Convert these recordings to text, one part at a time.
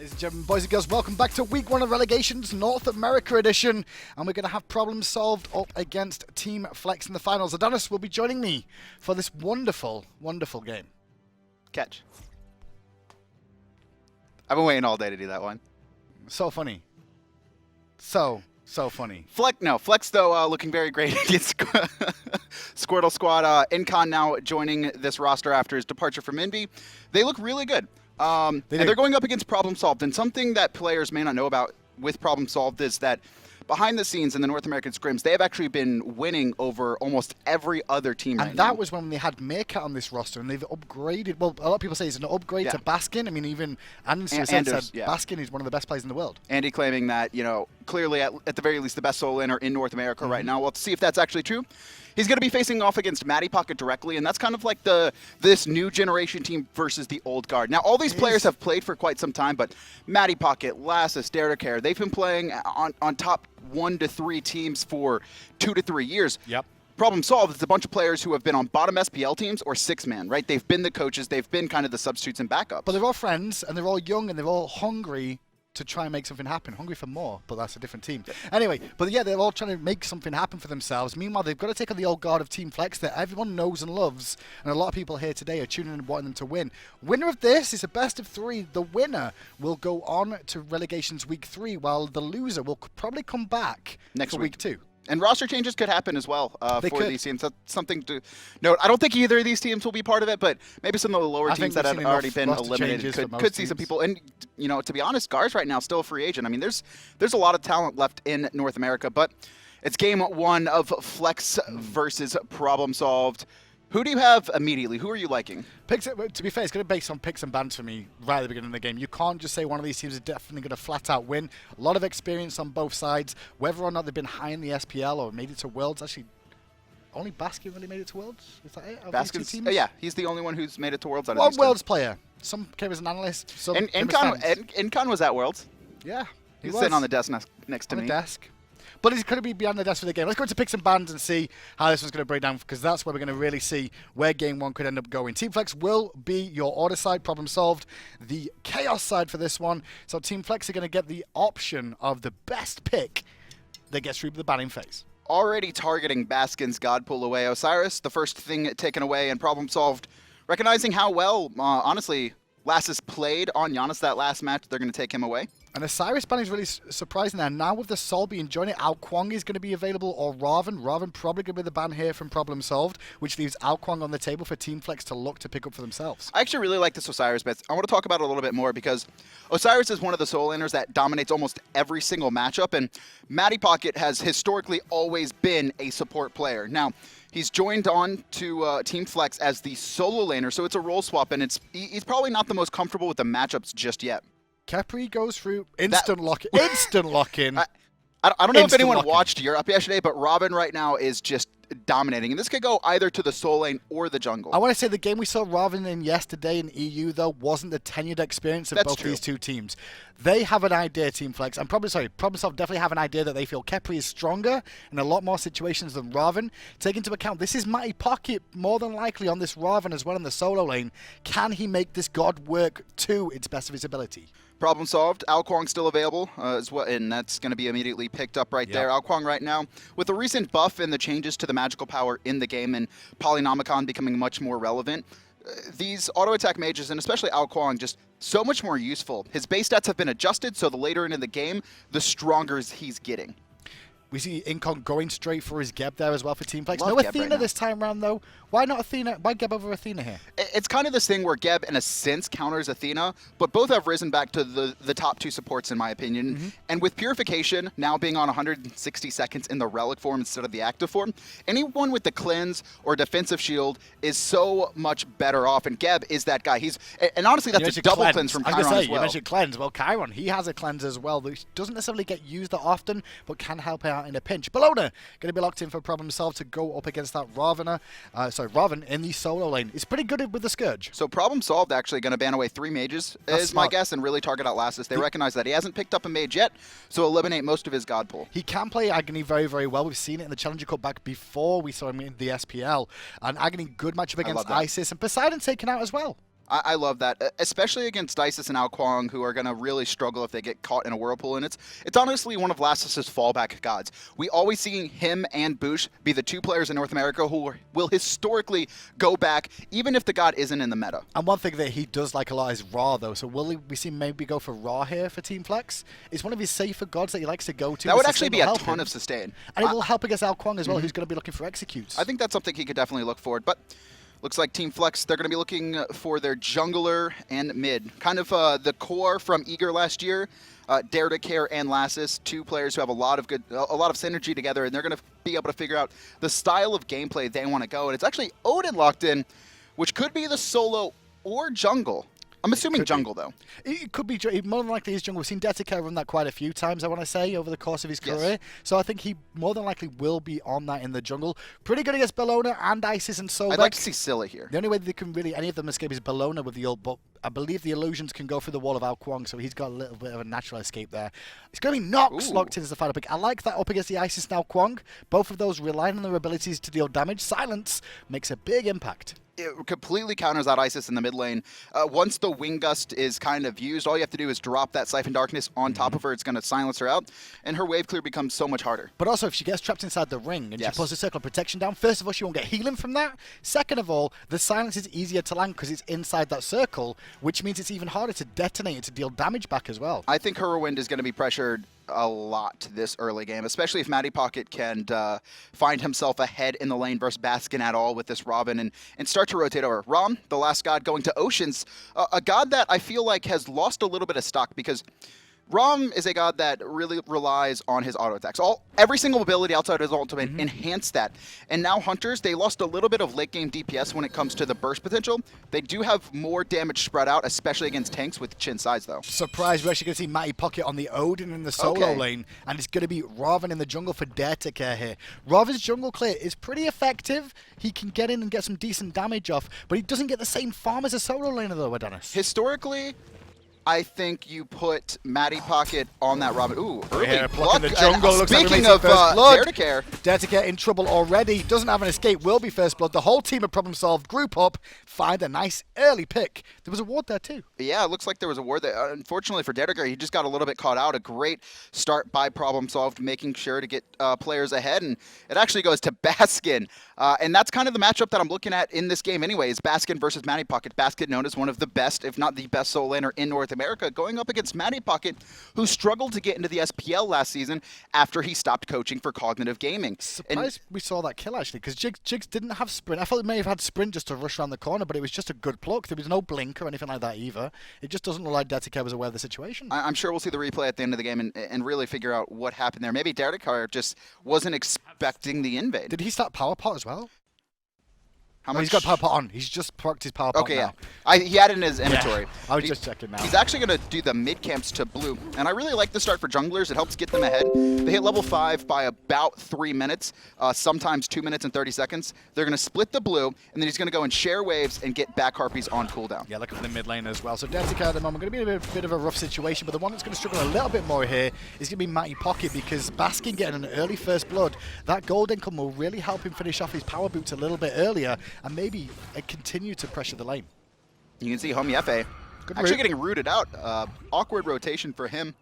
Ladies and gentlemen, boys and girls, welcome back to week 1 of Relegations, North America edition. And we're going to have problems solved up against Team Flex in the finals. Adanas will be joining me for this wonderful, wonderful game. Catch. I've been waiting all day to do that one. So funny. So funny. Flex though, looking very great against Squirtle Squad. Incon now joining this roster after his departure from Indy. They look really good. And they're going up against Problem Solved. And something that players may not know about with Problem Solved is that behind the scenes in the North American scrims, they have actually been winning over almost every other team right now. And that was when they had Meier on this roster, and they've upgraded. Well, a lot of people say it's an upgrade to Baskin. I mean, even Anderson said Baskin is one of the best players in the world. Andy claiming that, you know, clearly at the very least the best solo laner in North America right now. We'll have to see if that's actually true. He's going to be facing off against Mattypocket directly, and that's kind of like this new generation team versus the old guard. Now, all these players have played for quite some time, but Mattypocket, Lassiz, Daretocare, they've been playing on top 1 to 3 teams for 2 to 3 years. Yep. Problem solved. It's a bunch of players who have been on bottom SPL teams or 6-man, right? They've been the coaches. They've been kind of the substitutes and backups. But they're all friends, and they're all young, and they're all hungry to try and make something happen. Hungry for more, but that's a different team. Anyway, but yeah, they're all trying to make something happen for themselves. Meanwhile, they've got to take on the old guard of Team Flex that everyone knows and loves, and a lot of people here today are tuning in and wanting them to win. Winner of this is a best of 3. The winner will go on to Relegations Week 3, while the loser will probably come back next for Week 2. And roster changes could happen as well for these teams. That's something to note. I don't think either of these teams will be part of it, but maybe some of the lower teams that have already been eliminated could see some people. And, you know, to be honest, Gar's right now still a free agent. I mean, there's a lot of talent left in North America, but it's game 1 of Flex versus Problem Solved. Who do you have immediately? Who are you liking? Picks, to be fair, it's going to be based on picks and bans for me right at the beginning of the game. You can't just say one of these teams is definitely going to flat out win. A lot of experience on both sides. Whether or not they've been high in the SPL or made it to Worlds, actually, only Baskin really made it to Worlds? Is that it? Baskin's, yeah, he's the only one who's made it to Worlds. One Worlds player. Some came as an analyst. Some Incon was at Worlds. Yeah, he was sitting on the desk next to me. On the desk. But he's going to be behind the desk for the game. Let's go into picks and bans and see how this one's going to break down, because that's where we're going to really see where game 1 could end up going. Team Flex will be your order side, Problem Solved, the chaos side for this one. So Team Flex are going to get the option of the best pick that gets through the banning phase. Already targeting Baskin's God Pull away. Osiris, the first thing taken away, and Problem Solved, recognizing how well, honestly, Lassiz played on Giannis that last match, they're going to take him away. And Osiris ban is really surprising there. Now with the Sol being joined, Kuang is going to be available, or Ravana. Ravana probably going to be the ban here from Problem Solved, which leaves Kuang on the table for Team Flex to look to pick up for themselves. I actually really like this Osiris bet. I want to talk about it a little bit more because Osiris is one of the solo laners that dominates almost every single matchup, and Mattypocket has historically always been a support player. Now, he's joined on to Team Flex as the solo laner, so it's a role swap, and he's probably not the most comfortable with the matchups just yet. Kepri goes through instant lock-in. Instant lock-in. I don't know if anyone watched Europe yesterday, but Robin right now is just dominating. And this could go either to the soul lane or the jungle. I want to say the game we saw Ravana in yesterday in EU, though, wasn't the tenured experience of these two teams. They have an idea, Team Flex. Problem Solved definitely have an idea that they feel Kepri is stronger in a lot more situations than Ravana. Take into account, this is Mattypocket more than likely on this Ravana as well in the solo lane. Can he make this god work to its best of his ability? Problem solved. Kuang still available as well, and that's going to be immediately picked up right there. Kuang right now, with the recent buff and the changes to the magical power in the game and Polynomicon becoming much more relevant, these auto attack mages, and especially Kuang, just so much more useful. His base stats have been adjusted, so the later into the game, the stronger he's getting. We see Incon going straight for his Geb there as well for Team Flex. No Athena this time around, though. Why not Athena? Why Geb over Athena here? It's kind of this thing where Geb, in a sense, counters Athena, but both have risen back to the top 2 supports, in my opinion. And with Purification now being on 160 seconds in the Relic form instead of the active form, anyone with the Cleanse or Defensive Shield is so much better off. And Geb is that guy. And honestly, that's a double cleanse from Chiron as well. You mentioned Cleanse. Well, Chiron, he has a Cleanse as well, which doesn't necessarily get used that often, but can help out in a pinch. Bellona going to be locked in for Problem Solved to go up against that Ravana. Ravana in the solo lane. It's pretty good with the Scourge. So Problem Solved actually going to ban away 3 mages, is my guess, and really target out Lassiz. They recognize that he hasn't picked up a mage yet, so eliminate most of his god pool. He can play Agony very, very well. We've seen it in the Challenger Cup back before we saw him in the SPL. And Agony, good matchup against Isis, and Poseidon taken out as well. I love that, especially against Isis and Kuang, who are going to really struggle if they get caught in a whirlpool. And it's honestly one of Lassiz's fallback gods. We always see him and Boosh be the two players in North America who will historically go back, even if the god isn't in the meta. And one thing that he does like a lot is Ra, though. So will we see maybe go for Ra here for Team Flex? It's one of his safer gods that he likes to go to. That would actually be a ton of sustain. And it will help against Kuang as well, who's going to be looking for executes. I think that's something he could definitely look forward. But looks like Team Flex, they're going to be looking for their jungler and mid. Kind of the core from Eager last year. Daretocare and Lassiz, two players who have a lot of synergy together, and they're going to be able to figure out the style of gameplay they want to go. And it's actually Odin locked in, which could be the solo or jungle. I'm assuming jungle, though. It could be more than likely his jungle. We've seen Daretocare run that quite a few times, I want to say, over the course of his career. So I think he more than likely will be on that in the jungle. Pretty good against Bellona and Isis and Sobek. I'd like to see Scylla here. The only way that they can really, any of them escape is Bellona with the ult, but I believe the illusions can go through the wall of Kuang, so he's got a little bit of a natural escape there. It's going to be Nox locked in as the final pick. I like that up against the Isis now Kuang. Both of those relying on their abilities to deal damage. Silence makes a big impact. It completely counters out Isis in the mid lane. Once the Wing Gust is kind of used, all you have to do is drop that Siphon Darkness on top of her. It's going to silence her out, and her wave clear becomes so much harder. But also, if she gets trapped inside the ring and she pulls a circle of protection down, first of all, she won't get healing from that. Second of all, the silence is easier to land because it's inside that circle, which means it's even harder to detonate and to deal damage back as well. I think Hurriwind is going to be pressured a lot this early game, especially if Mattypocket can find himself ahead in the lane versus Baskin at all with this Robin and start to rotate over. Ram, the last god, going to Oceans, a god that I feel like has lost a little bit of stock because Ram is a god that really relies on his auto attacks. Every single ability outside his ultimate enhanced that. And now Hunters, they lost a little bit of late game DPS when it comes to the burst potential. They do have more damage spread out, especially against tanks with chin size though. Surprise, we're actually going to see Mattypocket on the Odin in the solo lane, and it's going to be Ravana in the jungle for Daretocare here. Ravana's jungle clear is pretty effective. He can get in and get some decent damage off, but he doesn't get the same farm as a solo laner though, Adanas. Historically, I think you put Mattypocket on that Robin. Ooh, early pluck in the jungle. Speaking of Daretocare. Daretocare in trouble already. Doesn't have an escape. Will be first blood. The whole team have problem solved. Group up. Find a nice early pick. There was a ward there too. Yeah, it looks like there was a ward there. Unfortunately for Daretocare, he just got a little bit caught out. A great start by problem solved, making sure to get players ahead. And it actually goes to Baskin. And that's kind of the matchup that I'm looking at in this game anyway, is Baskin versus Mattypocket. Baskin known as one of the best, if not the best solo laner in North America, going up against Mattypocket, who struggled to get into the SPL last season after he stopped coaching for Cognitive Gaming. Surprised we saw that kill actually, because Jigz didn't have sprint. I thought he may have had sprint just to rush around the corner, but it was just a good pluck. There was no blink or anything like that either. It just doesn't look like Daretocare was aware of the situation. I'm sure we'll see the replay at the end of the game and really figure out what happened there. Maybe Daretocare just wasn't expecting the invade. Did he start power pot as well? How much? He's got power pot on. He's just procced his power pot now. He had it in his inventory. I was just checking now. He's actually going to do the mid camps to blue, and I really like the start for junglers. It helps get them ahead. They hit level 5 by about 3 minutes, sometimes 2 minutes and 30 seconds. They're going to split the blue, and then he's going to go and share waves and get back harpies on cooldown. Yeah, looking for the mid lane as well. So Daretocare at the moment going to be in a bit of a rough situation, but the one that's going to struggle a little bit more here is going to be Mattypocket, because Baskin getting an early first blood, that gold income will really help him finish off his power boots a little bit earlier, and maybe continue to pressure the lane. You can see Homiefe actually getting rooted out. Awkward rotation for him.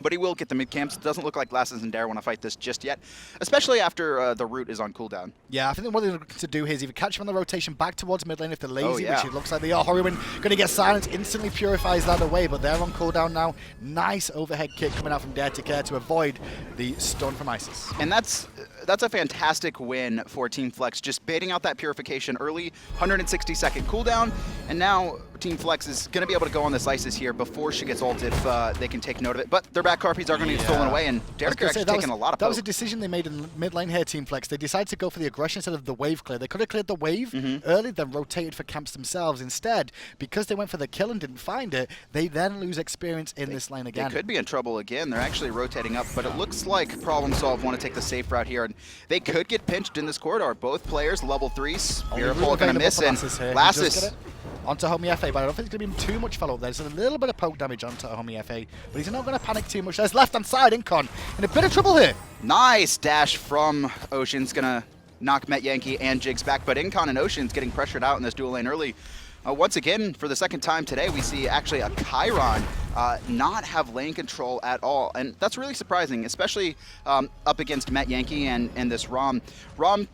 But he will get the mid camps. It doesn't look like Lassiz and Dare want to fight this just yet, especially after the root is on cooldown. Yeah, I think what they're looking to do here is either catch him on the rotation back towards mid lane if they're lazy, which it looks like they are. Hurriwind going to get silenced, instantly purifies that away, but they're on cooldown now. Nice overhead kick coming out from Daretocare to avoid the stun from Isis. And that's a fantastic win for Team Flex, just baiting out that purification early, 160-second cooldown, and now Team Flex is going to be able to go on this Isis here before she gets ult if they can take note of it. But their back harpies are going to get stolen away, and Daretocare actually taking a lot of poke. That was a decision they made in mid lane here, Team Flex. They decided to go for the aggression instead of the wave clear. They could have cleared the wave early, then rotated for camps themselves. Instead, because they went for the kill and didn't find it, they then lose experience in this lane again. They could be in trouble again. They're actually rotating up, but it looks like Problem Solve want to take the safe route here, and they could get pinched in this corridor. Both players, level 3s. Miracle going to miss, and Lassiz onto Homiefe, but I don't think there's going to be too much follow-up there. There's a little bit of poke damage onto Homiefe, but he's not going to panic too much. There's left-hand side, Incon in a bit of trouble here. Nice dash from Ocean's going to knock Metyankey and Jigz back, but Incon and Ocean's getting pressured out in this dual lane early. Once again, for the second time today, we see actually a Chiron not have lane control at all. And that's really surprising, especially up against Metyankey and this Ram. Ram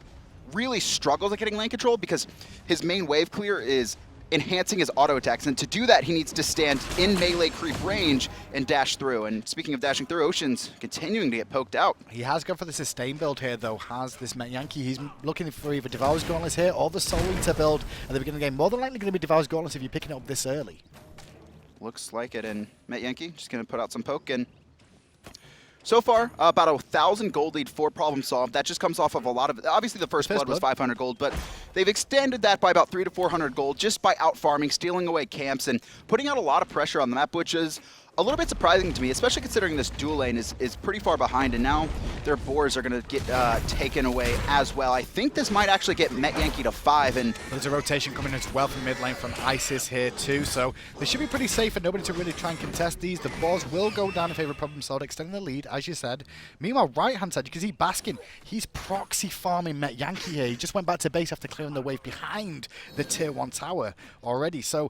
really struggles at getting lane control because his main wave clear is enhancing his auto attacks, and to do that he needs to stand in melee creep range and dash through. And speaking of dashing through, Ocean's continuing to get poked out. He has gone for the sustain build here though, has this Metyankey. He's looking for either Devour's Gauntlets here or the Soul Eater build at the beginning of the game. More than likely going to be Devour's Gauntlets if you're picking it up this early. Looks like it, and Metyankey just going to put out some poke, and so far, about 1,000 gold lead for problem solved. That just comes off of a lot of, obviously the first blood was 500 gold, but they've extended that by about 300 to 400 gold just by out farming, stealing away camps, and putting out a lot of pressure on the map, which is a little bit surprising to me, especially considering this dual lane is pretty far behind, and now their boars are going to get taken away as well. I think this might actually get Metyankey to 5. And there's a rotation coming as well from mid lane from Isis here too, so they should be pretty safe and nobody to really try and contest these. The boars will go down in favor of problem solved, extending the lead, as you said. Meanwhile, right hand side, you can see Baskin. He's proxy farming Metyankey here. He just went back to base after clearing the wave behind the tier 1 tower already. So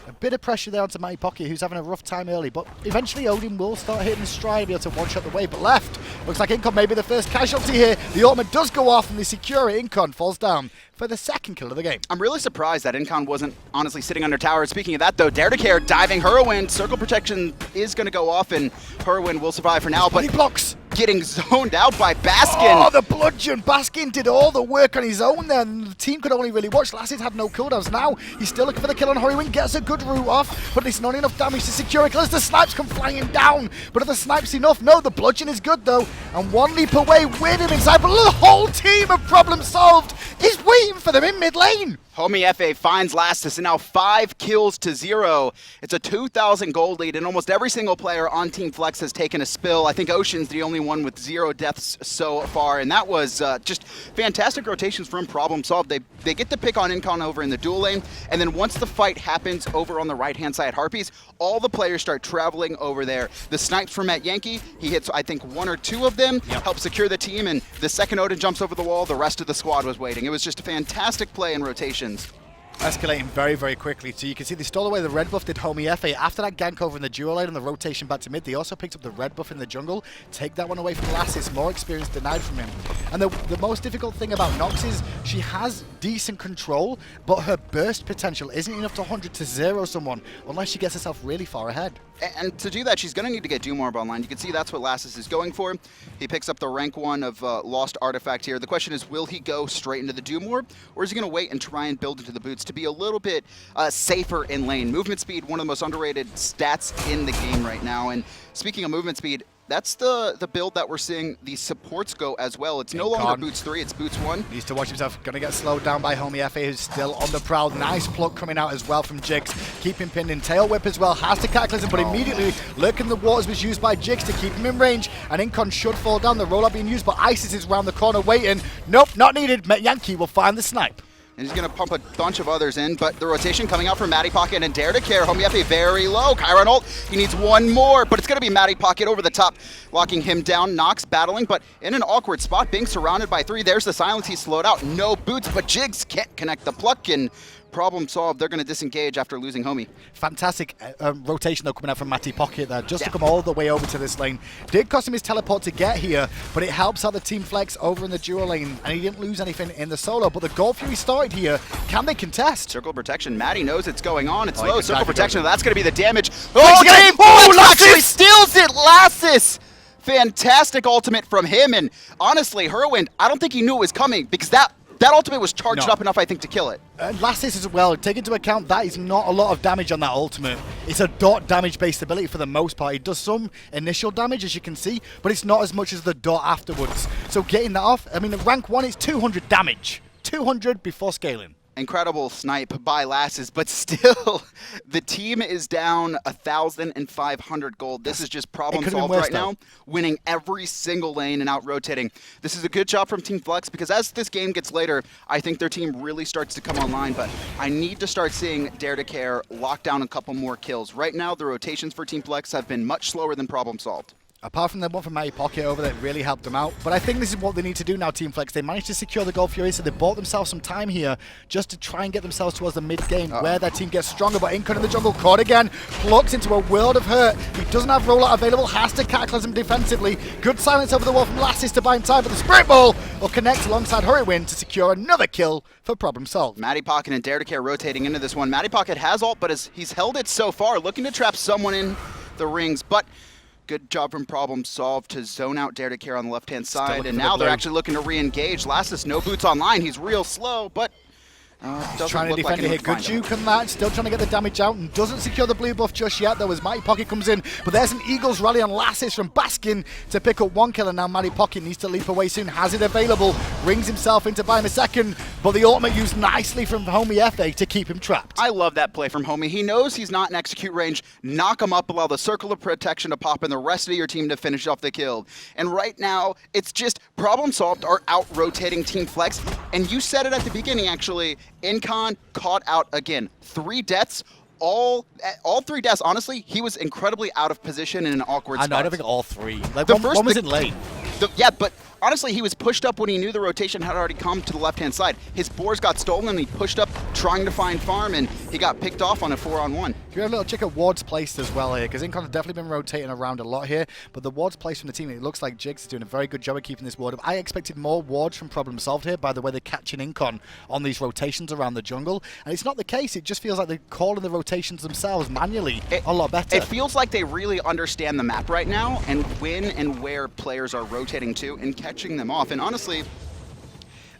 a bit of pressure there onto Mattypocket, who's having a rough time early, but eventually Odin will start hitting his stride and be able to one-shot the wave. But left, looks like Incon may be the first casualty here. The ultimate does go off and they secure it. Incon falls down for the second kill of the game. I'm really surprised that Incon wasn't honestly sitting under tower. Speaking of that though, Daretocare diving Hurriwind. Circle protection is going to go off and Hurriwind will survive for now. But he blocks. Getting zoned out by Baskin. Oh, the bludgeon. Baskin did all the work on his own there, and the team could only really watch. Lassiz had no cooldowns. Now he's still looking for the kill on Hurriwind, gets a good root off, but it's not enough damage to secure it as the snipes come flying down. But are the snipes enough? No, the bludgeon is good though, and one leap away with him inside, but the whole team of problem solved is waiting for them in mid lane. Homiefe finds Lassiz, and now 5 kills to 0. It's a 2,000 gold lead, and almost every single player on Team Flex has taken a spill. I think Ocean's the only one with 0 deaths so far, and that was just fantastic rotations from Problem Solved. They get the pick on Incon over in the dual lane, and then once the fight happens over on the right-hand side Harpies, all the players start traveling over there. The snipes from Metyankey, he hits, I think, 1 or 2 of them, helps secure the team, and the second Odin jumps over the wall, the rest of the squad was waiting. It was just a fantastic play in rotation. Escalating very, very quickly. So you can see they stole away the red buff, did Homiefe. After that gank over in the dual lane and the rotation back to mid, they also picked up the red buff in the jungle. Take that one away from Lassiz. More experience denied from him. And the most difficult thing about Nox is she has decent control, but her burst potential isn't enough to 100 to 0 someone unless she gets herself really far ahead. And to do that, she's going to need to get Doom Orb online. You can see that's what Lassiz is going for. He picks up the rank 1 of Lost Artifact here. The question is, will he go straight into the Doom Orb, or is he going to wait and try and build into the boots to be a little bit safer in lane? Movement speed, one of the most underrated stats in the game right now. And speaking of movement speed, that's the build that we're seeing the supports go as well. It's no longer boots 3, it's boots 1. Needs to watch himself. Going to get slowed down by Homiefe, who's still on the prowl. Nice pluck coming out as well from Jigz. Keep him pinned in. Tail whip as well. Has to cataclysm, but immediately lurking the waters was used by Jigz to keep him in range. And Incon should fall down. The rollout being used, but Isis is around the corner waiting. Nope, not needed. Metyankey will find the snipe. And he's going to pump a bunch of others in, but the rotation coming out from Mattypocket and Daretocare. Homiefe very low. Chiron ult, he needs 1 more, but it's going to be Mattypocket over the top, locking him down. Nox battling, but in an awkward spot, being surrounded by 3. There's the silence, he's slowed out. No boots, but Jigz can't connect the pluck, and problem solved. They're going to disengage after losing Homie. Fantastic rotation though coming out from Mattypocket there. Just to come all the way over to this lane. Did cost him his teleport to get here, but it helps out the Team Flex over in the dual lane, and he didn't lose anything in the solo. But the Gold Fury started here. Can they contest? Circle protection. Matty knows it's going on. It's low. Circle protection. That's going to be the damage. Lassiz steals it. Lassiz. Fantastic ultimate from him. And honestly, Hurriwind, I don't think he knew it was coming, because that ultimate was charged up enough, I think, to kill it. Lassiz as well, take into account that is not a lot of damage on that ultimate. It's a dot damage based ability for the most part. It does some initial damage, as you can see, but it's not as much as the dot afterwards. So getting that off, I mean, at rank 1, it's 200 damage. 200 before scaling. Incredible snipe by Lassiz, but still, the team is down 1,500 gold. This is just problem solved right now, winning every single lane and out-rotating. This is a good job from Team Flex, because as this game gets later, I think their team really starts to come online, but I need to start seeing Daretocare lock down a couple more kills. Right now, the rotations for Team Flex have been much slower than problem solved. Apart from the one from Mattypocket over there, really helped them out. But I think this is what they need to do now, Team Flex. They managed to secure the Gold Fury, so they bought themselves some time here just to try and get themselves towards the mid-game where their team gets stronger. But Incon in the jungle, caught again, plucked into a world of hurt. He doesn't have rollout available, has to cataclysm defensively. Good silence over the wall from Lassiz to buy him time, but the Spirit Ball will connect alongside Hurriwind to secure another kill for problem solved. Mattypocket and Daretocare rotating into this one. Mattypocket has ult, but he's held it so far, looking to trap someone in the rings, but good job from Problem Solved to zone out Daretocare on the left-hand side, and now they're actually looking to re-engage. Lassiz, no boots online. He's real slow, but he's trying to defend it here. Good juke on that. Still trying to get the damage out and doesn't secure the blue buff just yet, though, as Mattypocket comes in. But there's an Eagles rally on Lassiz from Baskin to pick up one kill, and now Mattypocket needs to leap away soon. Has it available. Rings himself into buy him a second, but the ultimate used nicely from Homiefe to keep him trapped. I love that play from Homie. He knows he's not in execute range. Knock him up, allow the circle of protection to pop in the rest of your team to finish off the kill. And right now, it's just Problem Solved are out-rotating Team Flex. And you said it at the beginning, actually. Incon caught out again. 3 deaths. All 3 deaths, honestly, he was incredibly out of position in an awkward spot. I don't think all 3. Like, one was in lane. Yeah, but honestly, he was pushed up when he knew the rotation had already come to the left-hand side. His boars got stolen, and he pushed up trying to find farm, and he got picked off on a 4-on-1. You have a little check at wards placed as well here, because Incon has definitely been rotating around a lot here, but the wards placed from the team, it looks like Jigz is doing a very good job of keeping this ward up. I expected more wards from Problem Solved here, by the way they're catching Incon on these rotations around the jungle, and it's not the case. It just feels like they're calling the rotations themselves manually a lot better. It feels like they really understand the map right now, and when and where players are rotating to, and catching them off. And honestly,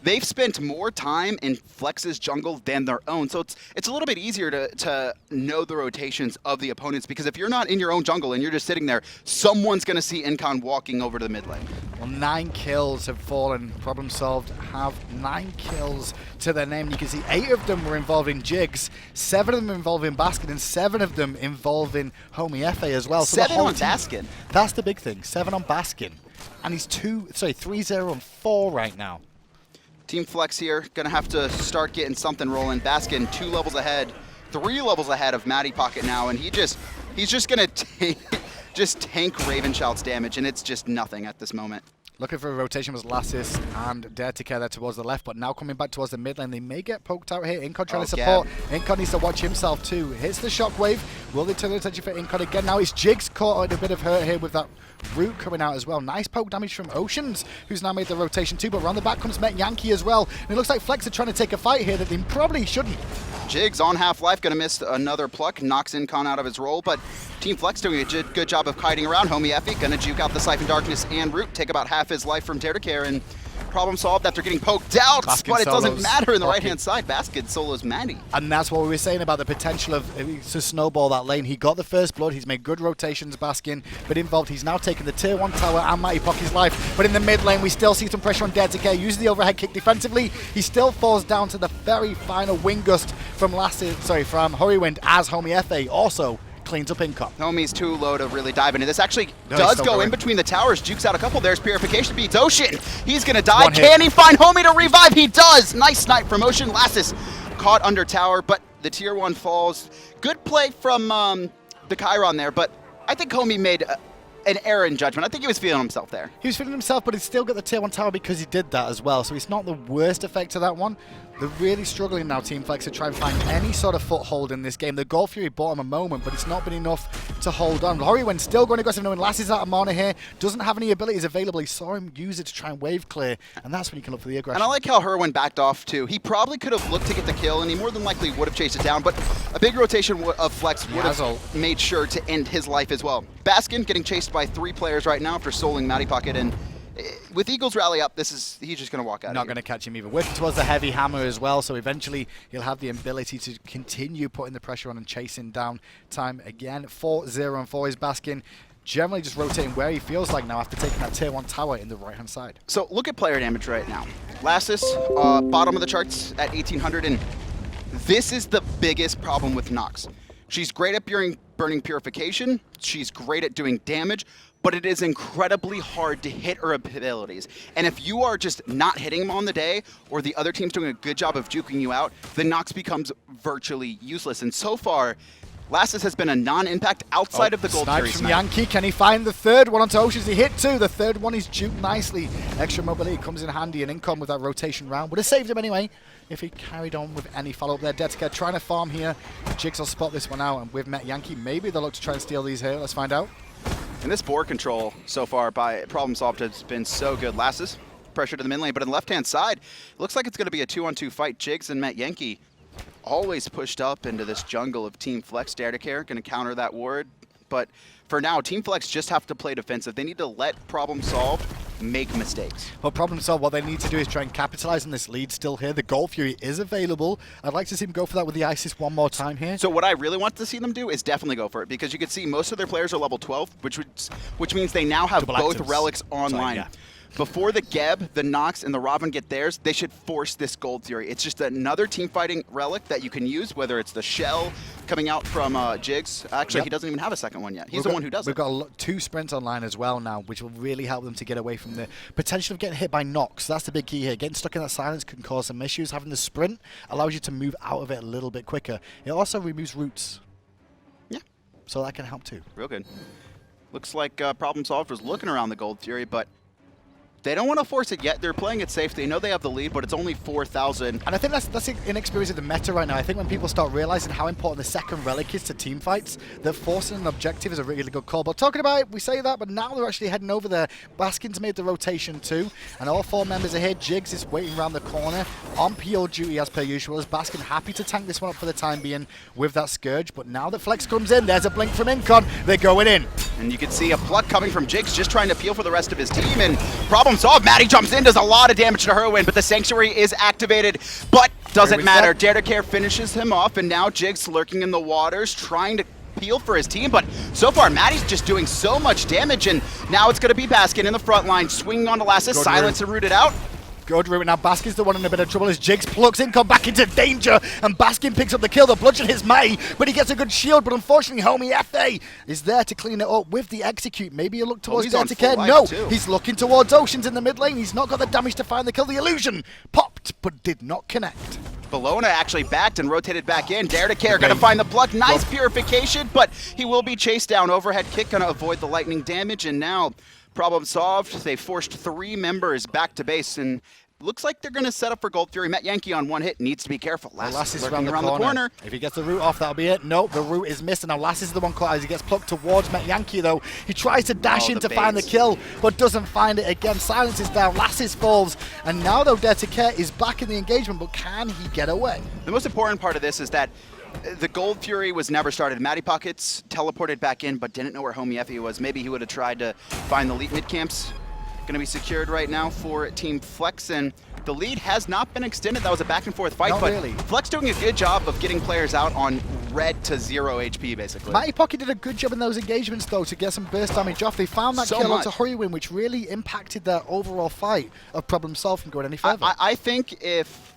they've spent more time in Flex's jungle than their own, so it's a little bit easier to know the rotations of the opponents, because if you're not in your own jungle and you're just sitting there, someone's going to see Incon walking over to the mid lane. Well, 9 kills have fallen. Problem Solved have 9 kills to their name. You can see 8 of them were involving Jigz, 7 of them involving Baskin, and 7 of them involving Homiefe as well. So 7 on Baskin. That's the big thing. 7 on Baskin. And he's 3-0-4 right now. Team Flex here, gonna have to start getting something rolling. Baskin 2 levels ahead, 3 levels ahead of Mattypocket now, and he's just gonna tank Ravenshout's damage, and it's just nothing at this moment. Looking for a rotation was Lassiz and Daretocare there towards the left, but now coming back towards the mid lane. They may get poked out here. Incon trying to support. Incon needs to watch himself too. Hits the shockwave. Will they turn the attention for Incon again? Now it's Jigz caught a bit of hurt here with that root coming out as well. Nice poke damage from Oceans, who's now made the rotation too, but around the back comes Metyankey as well. And it looks like Flex are trying to take a fight here that they probably shouldn't. Jigz on half-life, gonna miss another pluck, knocks Incon out of his role, but Team Flex doing a good job of kiting around. Homiefe gonna juke out the Siphon Darkness and Root, take about half his life from Daretocare, and Problem Solved after getting poked out, Baskin but it doesn't matter in the right-hand side. Baskin solos Matty. And that's what we were saying about the potential of to snowball that lane. He got the first blood, he's made good rotations, Baskin, but involved, he's now taken the tier 1 tower and Mattypocket's life, but in the mid lane we still see some pressure on Daretocare, uses the overhead kick defensively. He still falls down to the very final wind gust from from Hurriwind, as Homiefe also cleans up Incon. Homie's too low to really dive into this. Actually, does go in between the towers, jukes out a couple. There's Purification, beats Ocean. He's gonna die. Can he find Homie to revive? He does. Nice snipe from Ocean. Lassiz caught under tower, but the tier 1 falls. Good play from the Chiron there, but I think Homie made an error in judgment. I think he was feeling himself there. He was feeling himself, but he's still got the tier 1 tower because he did that as well, so it's not the worst effect of that one. They're really struggling now, Team Flex, to try and find any sort of foothold in this game. The Gold Fury bought him a moment, but it's not been enough to hold on. Hurriwind still going aggressive, knowing Lassiz out of mana here, doesn't have any abilities available. He saw him use it to try and wave clear, and that's when you can look for the aggression. And I like how Hurriwind backed off too. He probably could have looked to get the kill, and he more than likely would have chased it down, but a big rotation of Flex would have made sure to end his life as well. Baskin getting chased by 3 players right now after soling Mattypocket, and with Eagles rally up, he's just going to walk out. Not going to catch him either. Whipping towards the heavy hammer as well, so eventually he'll have the ability to continue putting the pressure on and chasing down time again. 4-0-4 is Baskin, generally just rotating where he feels like now after taking that tier 1 tower in the right-hand side. So look at player damage right now. Lassiz, bottom of the charts at 1,800, and this is the biggest problem with Nox. She's great at burning Purification, she's great at doing damage, but it is incredibly hard to hit her abilities. And if you are just not hitting them on the day, or the other team's doing a good job of juking you out, then Nox becomes virtually useless. And so far, Lassiz has been a non-impact outside of the Gold Fury from Yankee. Can he find the third one onto Oceans? He hit 2. The third one is duped nicely. Extra mobility comes in handy, and Incon with that rotation round would have saved him anyway if he carried on with any follow-up there. Daretocare trying to farm here. Jigz will spot this one out, and with Metyankey, maybe they'll look to try and steal these here. Let's find out. And this board control so far by Problem Solved has been so good. Lassiz pressure to the mid lane, but on the left-hand side, it looks like it's going to be a 2-on-2 fight. Jigz and Metyankey always pushed up into this jungle of Team Flex. Daretocare going to counter that ward, but for now, Team Flex just have to play defensive. They need to let Problem Solved make mistakes. Well, Problem Solved, what they need to do is try and capitalize on this lead still here. The Gold Fury is available. I'd like to see them go for that with the Isis one more time here. So what I really want to see them do is definitely go for it, because you can see most of their players are level 12, which means they now have both relics online. Sorry, Before the Geb, the Nox, and the Ravana get theirs, they should force this Gold Fury. It's just another team fighting relic that you can use, whether it's the Shell coming out from Jigz. Actually, he doesn't even have a second one yet. He's the one who does it. We've got 2 sprints online as well now, which will really help them to get away from the potential of getting hit by Nox. That's the big key here. Getting stuck in that silence can cause some issues. Having the sprint allows you to move out of it a little bit quicker. It also removes roots. Yeah. So that can help too. Real good. Looks like Problem Solved was looking around the Gold Fury, but they don't want to force it yet. They're playing it safe. They know they have the lead, but it's only 4,000. And I think that's inexperience of the meta right now. I think when people start realizing how important the second relic is to team fights, that forcing an objective is a really good call. But talking about it, we say that, but now they're actually heading over there. Baskin's made the rotation too, and all 4 members are here. Jigz is waiting around the corner on PO duty as per usual. As Baskin happy to tank this one up for the time being with that Scourge. But now that Flex comes in, there's a blink from Incon. They're going in. And you can see a pluck coming from Jigz, just trying to peel for the rest of his team. And Problem Solved. Matty jumps in, does a lot of damage to Hurriwind, but the Sanctuary is activated. But doesn't matter. Daretocare finishes him off, and now Jigz lurking in the waters, trying to peel for his team. But so far, Matty's just doing so much damage, and now it's going to be Baskin in the front line, swinging on to Lassiz, silence and rooted out. Good route. Now Baskin's the one in a bit of trouble as Jigz plucks Incon back into danger, and Baskin picks up the kill. The bludgeon hits Meier, but he gets a good shield. But unfortunately, Homiefe is there to clean it up with the execute. Maybe he'll look towards Daretocare. No, he's looking towards Oceans in the mid lane. He's not got the damage to find the kill. The illusion popped, but did not connect. Bellona actually backed and rotated back in. Daretocare going to find the pluck. Nice purification, but he will be chased down. Overhead kick going to avoid the lightning damage, and now Problem Solved. They forced 3 members back to base, and looks like they're going to set up for Gold Fury. Metyankey on 1 hit needs to be careful. Lassiz around the corner. If he gets the root off, that'll be it. Nope, the root is missed, and now Lassiz is the one caught as he gets plucked towards Metyankey, though. He tries to dash in to find the kill, but doesn't find it again. Silence is down. Lassiz falls, and now, though, Daretocare is back in the engagement, but can he get away? The most important part of this is that the Gold Fury was never started. Mattypockets teleported back in, but didn't know where Homiefe was. Maybe he would have tried to find the elite mid camps. Going to be secured right now for Team Flex, and the lead has not been extended. That was a back and forth fight, but really. Flex doing a good job of getting players out on red to 0 HP, basically. Mattypocket did a good job in those engagements, though, to get some burst damage off. They found that kill onto Hurriwind, which really impacted their overall fight of Problem Solved from going any further. I think if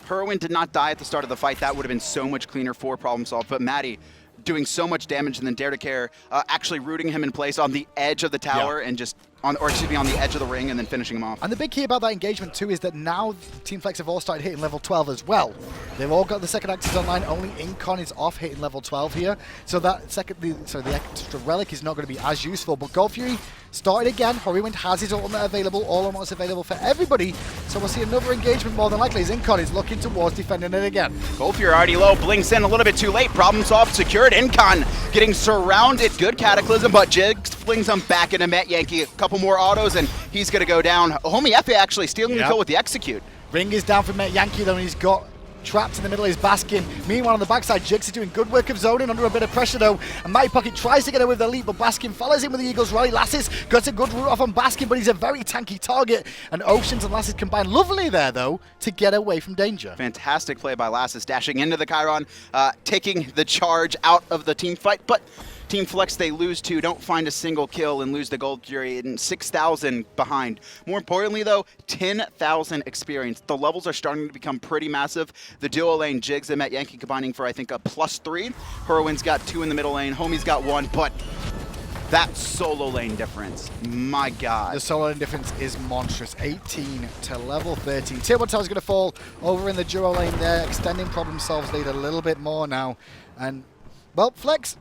Hurriwind did not die at the start of the fight, that would have been so much cleaner for Problem Solved, but Matty doing so much damage, and then Daretocare actually rooting him in place on the edge of the tower and just on the edge of the ring and then finishing him off. And the big key about that engagement too is that now Team Flex have all started hitting level 12 as well. They've all got the second axis online. Only Incon is off hitting level 12 here, so that the extra relic is not going to be as useful. But Gold Fury started again. Hurriwind has his ultimate available. All ultimates available for everybody. So we'll see another engagement more than likely as Incon is looking towards defending it again. Gold Fury already low. Blinks in a little bit too late. Problem Solved. Secured. Incon getting surrounded. Good Cataclysm, but Jigz flings him back into Metyankey. A couple more autos and he's going to go down. Homiefe actually stealing the kill with the execute. Ring is down for Metyankey though, and he's got trapped in the middle is Baskin. Meanwhile, on the backside, Jigz is doing good work of zoning under a bit of pressure though. And Mattypocket tries to get away with the lead, but Baskin follows in with the Eagles rally. Lassiz got a good route off on Baskin, but he's a very tanky target. And Oceans and Lassiz combine lovely there though to get away from danger. Fantastic play by Lassiz, dashing into the Chiron, taking the charge out of the team fight. But Team Flex, they lose 2, don't find a single kill, and lose the Gold Fury, and 6,000 behind. More importantly, though, 10,000 experience. The levels are starting to become pretty massive. The duo lane, Jigz and Metyankey combining for, I think, a +3. Hurriwind's got 2 in the middle lane. Homie's got 1, but that solo lane difference, my God. The solo lane difference is monstrous. 18 to level 13. Tier 1 tower's going to fall over in the duo lane there, extending Problem Solved's lead a little bit more now. And Well, Flex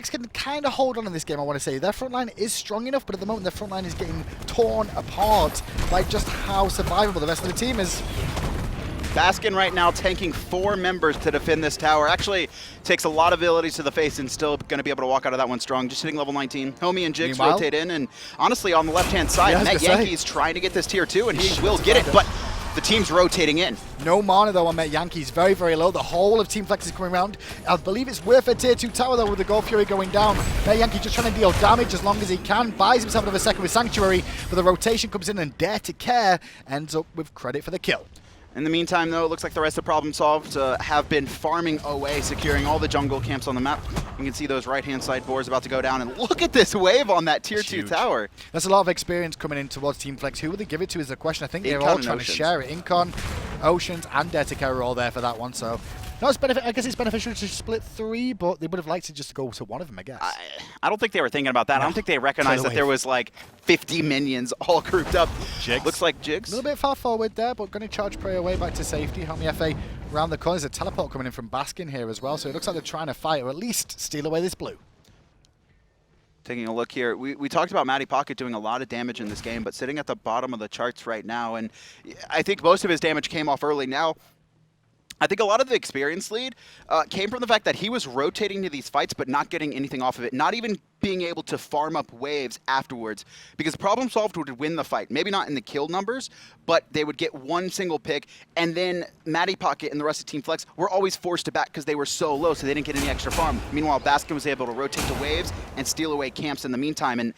can kind of hold on in this game, I want to say. Their front line is strong enough, but at the moment their front line is getting torn apart by just how survivable the rest of the team is. Baskin right now tanking 4 members to defend this tower. Actually takes a lot of abilities to the face and still going to be able to walk out of that one strong. Just hitting level 19. Homie and Jigz rotate in, and honestly on the left-hand side, Metyankey's trying to get this tier 2, and he will get it, but the team's rotating in. No mana though on Metyankey. He's very, very low. The whole of Team Flex is coming around. I believe it's worth a tier 2 tower though with the Gold Fury going down. Metyankey just trying to deal damage as long as he can. Buys himself another second with Sanctuary, but the rotation comes in and Daretocare ends up with credit for the kill. In the meantime, though, it looks like the rest of Problem Solved have been farming away, securing all the jungle camps on the map. You can see those right-hand side boards about to go down, and look at this wave on that tier 2 tower. That's a lot of experience coming in towards Team Flex. Who will they give it to is the question. I think they're Incon all trying to share it. Incon, Oceans, and Daretocare are all there for that one, so... No, I guess it's beneficial to split 3, but they would have liked it just to go to one of them, I guess. I don't think they were thinking about that. No. I don't think they recognized that there was like 50 minions all grouped up. Jigz. Looks like Jigz. A little bit far forward there, but going to charge prey away back to safety. Homiefe around the corner. There's a teleport coming in from Baskin here as well, so it looks like they're trying to fight, or at least steal away this blue. Taking a look here, we talked about Mattypocket doing a lot of damage in this game, but sitting at the bottom of the charts right now, and I think most of his damage came off early. Now, I think a lot of the experience lead came from the fact that he was rotating to these fights but not getting anything off of it, not even being able to farm up waves afterwards, because Problem Solved would win the fight. Maybe not in the kill numbers, but they would get one single pick, and then Mattypocket and the rest of Team Flex were always forced to back because they were so low, so they didn't get any extra farm. Meanwhile, Baskin was able to rotate to waves and steal away camps in the meantime, and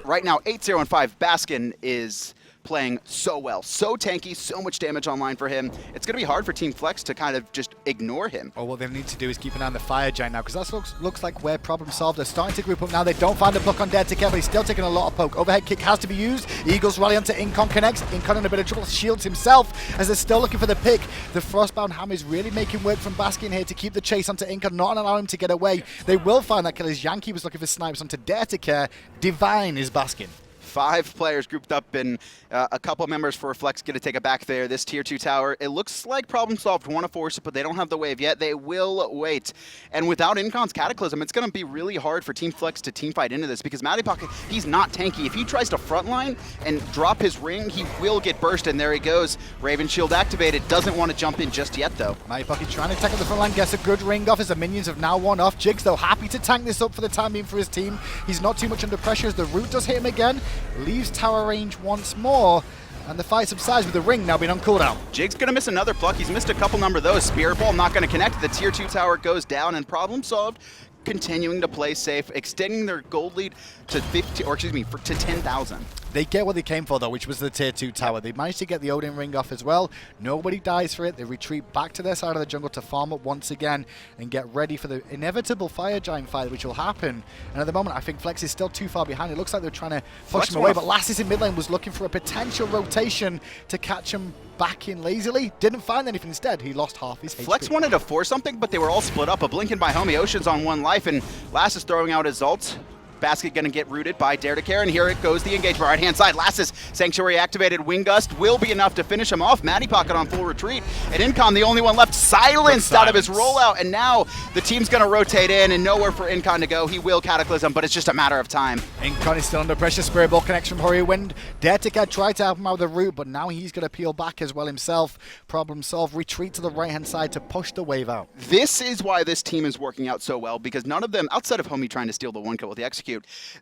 right now, 8-0-5, Baskin is playing so well, so tanky, so much damage online for him. It's going to be hard for Team Flex to kind of just ignore him. Oh, what they need to do is keep an eye on the Fire Giant now, because that looks like where Problem Solved are starting to group up now. They don't find a block on Daretocare, but he's still taking a lot of poke. Overhead kick has to be used. Eagles rally onto Incon, connects. Incon in a bit of trouble, shields himself as they're still looking for the pick. The Frostbound Hammer is really making work from Baskin here to keep the chase onto Incon, not allow him to get away. They will find that kill as Yankee was looking for snipes onto Daretocare. Divine is Baskin. 5 players grouped up, and a couple members for Flex get to take it back there. This tier 2 tower, it looks like Problem Solved want to force it, but they don't have the wave yet. They will wait. And without Incon's Cataclysm, it's going to be really hard for Team Flex to teamfight into this, because Mattypocket, he's not tanky. If he tries to frontline and drop his ring, he will get burst, and there he goes. Raven Shield activated. Doesn't want to jump in just yet, though. Mattypocket trying to tackle the front line, gets a good ring off as the minions have now won off. Jigz, though, happy to tank this up for the time being for his team. He's not too much under pressure as the root does hit him again. Leaves tower range once more, and the fight subsides with the ring now being on cooldown. Jig's gonna miss another pluck. He's missed a couple number of those. Spirit Ball not gonna connect. The tier 2 tower goes down, and Problem Solved continuing to play safe, extending their gold lead to 10,000. They get what they came for, though, which was the tier 2 tower. They managed to get the Odin ring off as well. Nobody dies for it. They retreat back to their side of the jungle to farm up once again and get ready for the inevitable Fire Giant fight, which will happen. And at the moment, I think Flex is still too far behind. It looks like they're trying to push him away, but Lassiz in mid lane was looking for a potential rotation to catch him back in lazily. Didn't find anything. Instead, he lost half his HP. Flex wanted to force something, but they were all split up. A Blinking by Homie, Ocean's on 1 life, and Lassiz throwing out his ult. Basket gonna get rooted by Daretocare, and here it goes, the engagement right hand side. Lassiz, Sanctuary activated, Wing Gust will be enough to finish him off. Mattypocket on full retreat, and Incon the only one left, silenced out of his rollout, and now the team's gonna rotate in, and nowhere for Incon to go. He will Cataclysm, but it's just a matter of time. Incon is still under pressure. Spirit Ball connects from Hurriwind. Daretocare tried to help him out with the root, but now he's gonna peel back as well himself. Problem solved, retreat to the right hand side to push the wave out. This is why this team is working out so well, because none of them, outside of Homie trying to steal the 1 kill with the execute,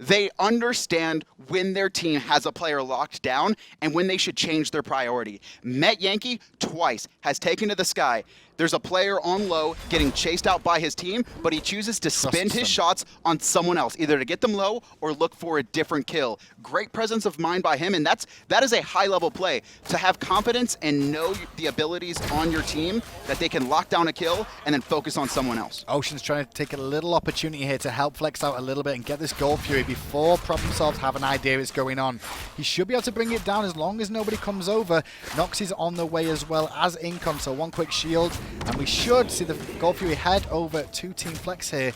they understand when their team has a player locked down and when they should change their priority. Metyankey twice has taken to the sky. There's a player on low getting chased out by his team, but he chooses to spend his shots on someone else, either to get them low or look for a different kill. Great presence of mind by him, and that is a high-level play. To have confidence and know the abilities on your team that they can lock down a kill and then focus on someone else. Ocean's trying to take a little opportunity here to help Flex out a little bit and get this Gold Fury before Problem Solved have an idea what's going on. He should be able to bring it down as long as nobody comes over. Nox is on the way as well as Incon, so 1 quick shield. And we should see the Gold Fury head over to Team Flex here.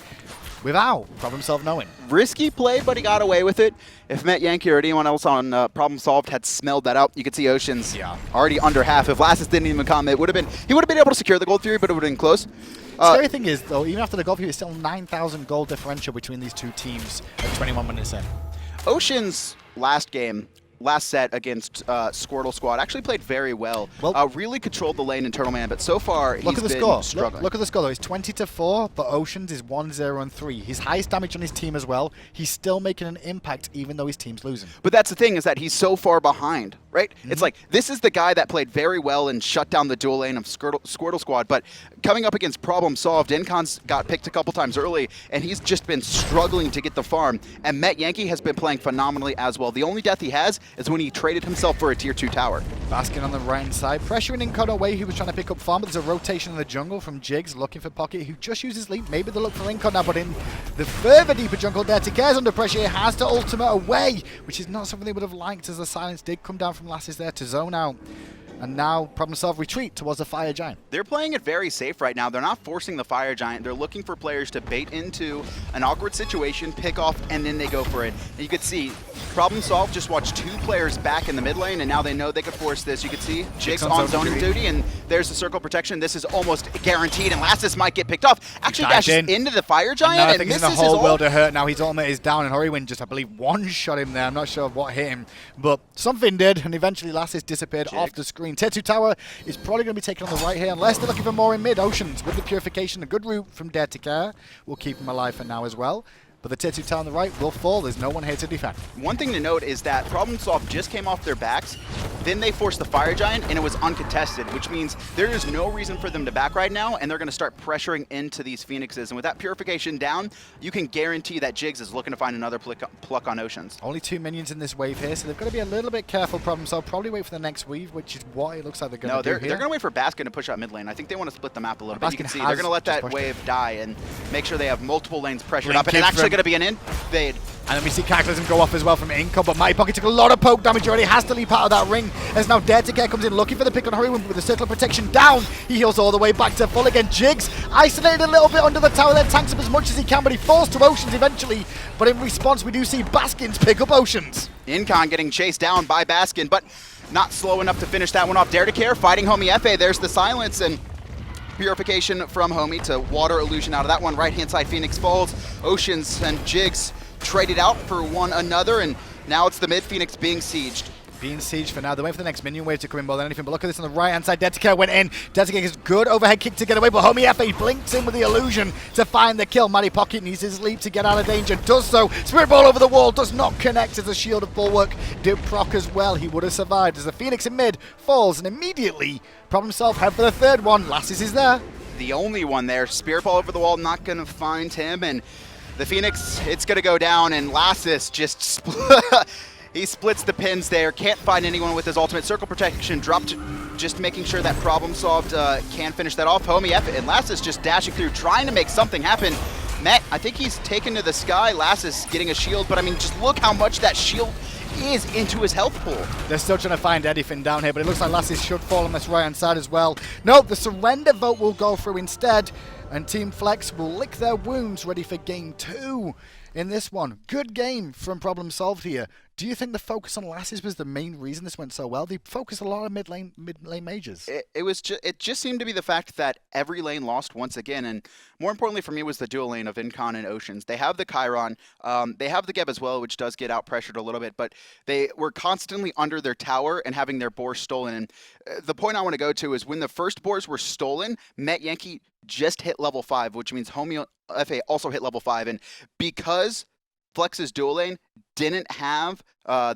without Problem Solved knowing. Risky play, but he got away with it. If Metyankey or anyone else on Problem Solved had smelled that out, you could see Ocean's already under half. If Lassiz didn't even come, he would have been able to secure the Gold Fury, but it would have been close. The scary thing is, though, even after the Gold Fury, it's still 9,000 gold differential between these two teams at 21 minutes in. Ocean's last set against Squirtle Squad actually played very well. Really controlled the lane in Turtle Man, but so far he's been struggling. Look at the score though. It's 20-4, but Oceans is 1-0-3. His highest damage on his team as well. He's still making an impact even though his team's losing. But that's the thing, is that he's so far behind, right? It's like, this is the guy that played very well and shut down the dual lane of Squirtle Squad, but coming up against Problem Solved, Incon's got picked a couple times early, and he's just been struggling to get the farm. And Metyankey has been playing phenomenally as well. The only death he has is when he traded himself for a tier 2 tower. Baskin on the right side, pressuring Incon away, who was trying to pick up farm, but there's a rotation in the jungle from Jigz, looking for Pocket, who just uses leap. Maybe they'll look for Incon now, but in the further deeper jungle, Daretocare's under pressure. He has to ultimate away, which is not something they would have liked, as the silence did come down from Lassiz there to zone out. And now Problem Solved retreat towards the Fire Giant. They're playing it very safe right now. They're not forcing the Fire Giant. They're looking for players to bait into an awkward situation, pick off, and then they go for it. And you could see Problem Solved just watched 2 players back in the mid lane, and now they know they could force this. You could see Jigz on zoning duty, and there's the circle protection. This is almost guaranteed, and Lassiz might get picked off. Actually dashes into the Fire Giant, and misses his ult. I think he's in a whole world of hurt now. His ultimate is down, and Hurriwind just, I believe, one-shot him there. I'm not sure what hit him, but something did, and eventually Lassiz disappeared off the screen. Tier 2 tower is probably going to be taken on the right here, unless they're looking for more in mid. Oceans with the purification, a good route from Daretocare will keep him alive for now as well. But the tier 2 tower on the right will fall. There's no one here to defend. One thing to note is that Problem Solved just came off their backs, then they forced the Fire Giant, and it was uncontested, which means there is no reason for them to back right now, and they're going to start pressuring into these Phoenixes. And with that purification down, you can guarantee that Jigz is looking to find another pluck on Oceans. Only 2 minions in this wave here, so they've got to be a little bit careful, Problem Solved. Probably wait for the next weave, which is what it looks like they're going to do here. They're going to wait for Baskin to push out mid lane. I think they want to split the map a little bit. You can see they're going to let that wave die and make sure they have multiple lanes pressured up, and it's actually going to be an invade. And then we see Cataclysm go off as well from Incon, but Mattypocket took a lot of poke damage already, has to leap out of that ring, as now Daretocare comes in looking for the pick on Hurriwind, with the circle of protection down. He heals all the way back to full again. Jigz isolated a little bit under the tower there, tanks up as much as he can, but he falls to Oceans eventually. But in response, we do see Baskins pick up Oceans. Incon getting chased down by Baskin, but not slow enough to finish that one off. Daretocare fighting Homiefe. There's the silence, and purification from Homie to water illusion out of that one. Right-hand side, Phoenix falls. Oceans and Jigz traded out for one another, and now it's the mid Phoenix being sieged. Being sieged for now. They're waiting for the next minion wave to come in more than anything, but look at this on the right-hand side. Daretocare went in. Daretocare gets good overhead kick to get away, but Homiefe blinks in with the illusion to find the kill. Mattypocket needs his leap to get out of danger. Does so. Spirit Ball over the wall. Does not connect as the shield of bulwark did proc as well. He would have survived as the Phoenix in mid falls, and immediately Problem Solved head for the third one. Lassiz is there. The only one there. Spirit Ball over the wall, not going to find him, and the Phoenix, it's going to go down, and Lassiz just he splits the pins there. Can't find anyone with his ultimate. Circle protection dropped, just making sure that Problem Solved can finish that off. Homiefe and Lassiz just dashing through, trying to make something happen. Met, I think he's taken to the sky. Lassiz getting a shield, but I mean, just look how much that shield is into his health pool. They're still trying to find anything down here, but it looks like Lassiz should fall on this right-hand side as well. Nope, the surrender vote will go through instead, and Team Flex will lick their wounds ready for game 2 in this one. Good game from Problem Solved here. Do you think the focus on Lassiz was the main reason this went so well? They focused a lot on mid lane mages. It just seemed to be the fact that every lane lost once again, and more importantly for me was the dual lane of Incon and Oceans. They have the Chiron, they have the Geb as well, which does get out pressured a little bit, but they were constantly under their tower and having their boars stolen. And the point I want to go to is when the first boars were stolen, Metyankey just hit level 5, which means Homiefe also hit level 5, and because Flex's dual lane didn't have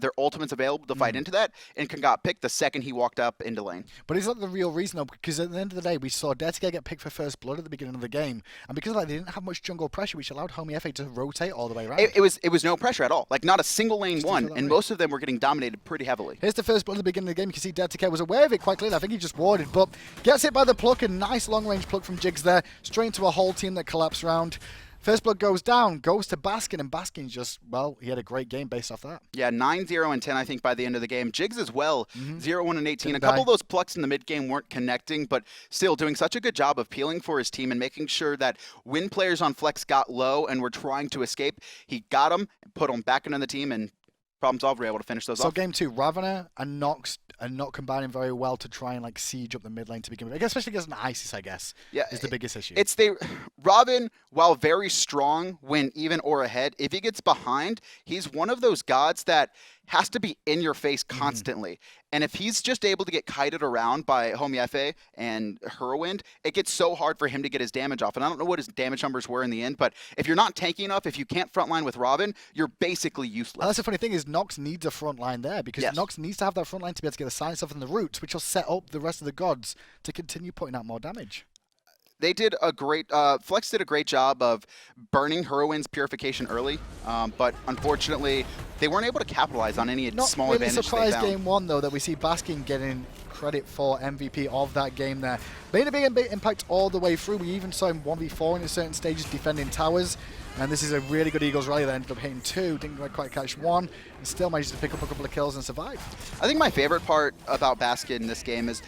their ultimates available to fight into that, and got picked the second he walked up into lane. But is that the real reason though? Because at the end of the day, we saw Daretocare get picked for first blood at the beginning of the game, and because of that, they didn't have much jungle pressure, which allowed Homiefe to rotate all the way around. It was no pressure at all. Like, not a single lane won, and most of them were getting dominated pretty heavily. Here's the first blood at the beginning of the game. You can see Daretocare was aware of it quite clearly. I think he just warded, but gets hit by the pluck, a nice long-range pluck from Jigz there, straight into a whole team that collapsed round. First blood goes down, goes to Baskin, and Baskin just, well, he had a great game based off that. Yeah, 9-0 and 10, I think, by the end of the game. Jigz as well, 0-1 and 18. A couple of those plucks in the mid game weren't connecting, but still doing such a good job of peeling for his team and making sure that when players on flex got low and were trying to escape, he got them, put them back into the team, and problem solved. We're able to finish those off. So game 2, Ravana and Nox are not combining very well to try and like siege up the mid lane to begin with. Especially against an Isis, I guess, is the biggest issue. Robin, while very strong when even or ahead, if he gets behind, he's one of those gods that has to be in your face constantly. And if he's just able to get kited around by Homiefe and Hurriwind, it gets so hard for him to get his damage off. And I don't know what his damage numbers were in the end, but if you're not tanky enough, if you can't frontline with Robin, you're basically useless. And that's the funny thing is Nox needs a front line there because Nox needs to have that front line to be able to get the silence off in the roots, which will set up the rest of the gods to continue putting out more damage. They did a great, Flex did a great job of burning Hurriwind's purification early, but unfortunately, they weren't able to capitalize on any small advantage they found. Not really surprised game 1, though, that we see Baskin getting credit for MVP of that game there. Made a big impact all the way through. We even saw him 1v4 in certain stages defending towers, and this is a really good Eagles rally that ended up hitting 2, didn't quite catch 1, and still managed to pick up a couple of kills and survive. I think my favorite part about Baskin in this game is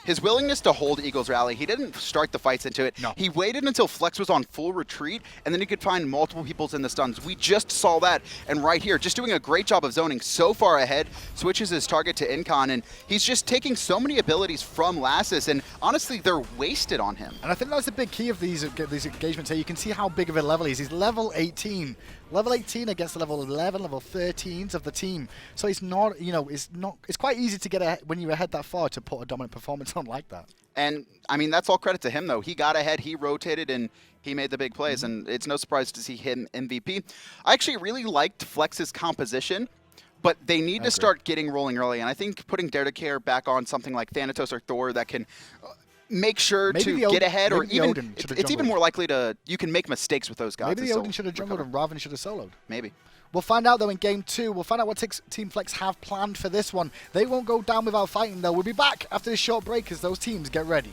his willingness to hold Eagles Rally. He didn't start the fights into it. No. He waited until Flex was on full retreat, and then he could find multiple people in the stuns. We just saw that, and right here, just doing a great job of zoning so far ahead, switches his target to Incon, and he's just taking so many abilities from Lassiz, and honestly, they're wasted on him. And I think that's the big key of these engagements here. You can see how big of a level he is. He's level 18. Level 18 against the level 11, level 13s of the team. So it's not, it's quite easy to get ahead when you're ahead that far to put a dominant performance on like that. And, I mean, that's all credit to him, though. He got ahead, he rotated, and he made the big plays, and it's no surprise to see him MVP. I actually really liked Flex's composition, but they need to start getting rolling early, and I think putting Daretocare back on something like Thanatos or Thor that can make sure to get ahead, or even it's even more likely you can make mistakes with those guys. Maybe the Odin should have jungled and Ravana should have soloed. Maybe. We'll find out, though, in Game 2. We'll find out what Team Flex have planned for this one. They won't go down without fighting, though. We'll be back after this short break as those teams get ready.